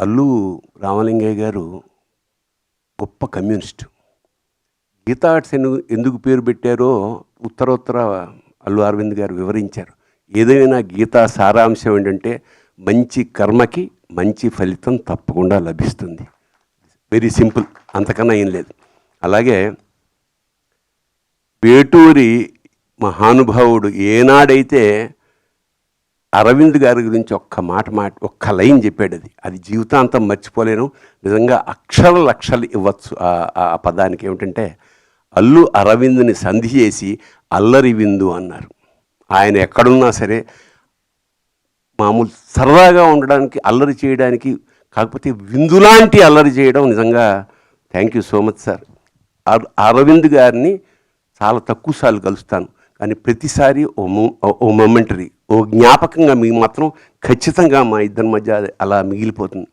అల్లు రామలింగయ్య గారు గొప్ప communist. Gita arts ఎందుకు పేరు పెట్టారో ఉత్తరోత్తర అల్లు అరవింద్ గారు వివరించారు. ఏదైనా గీతా సారాంశం ఏంటంటే మంచి కర్మకి మంచి ఫలితం తప్పకుండా లభిస్తుంది. వెరీ సింపుల్, అంతకన్నా ఏం లేదు. అలాగే వేటూరి మహానుభావుడు ఏనాడైతే అరవింద్ గారి గురించి ఒక్క లైన్ చెప్పాడు, అది జీవితాంతం మర్చిపోలేను. నిజంగా లక్షలు ఇవ్వచ్చు ఆ పదానికి. ఏమిటంటే అల్లు అరవింద్ని సంధి చేసి అల్లరి విందు అన్నారు. ఆయన ఎక్కడున్నా సరే మామూలు సరదాగా ఉండడానికి, అల్లరి చేయడానికి, కాకపోతే విందులాంటి అల్లరి చేయడం నిజంగా thank you so much sir. Arvind గారిని చాలా తక్కువ సార్లు కలుస్తాను, కానీ ప్రతిసారి ఓ మొమెంటరీ, ఓ జ్ఞాపకంగా మీకు మాత్రం ఖచ్చితంగా మా ఇద్దరి మధ్య అలా మిగిలిపోతుంది.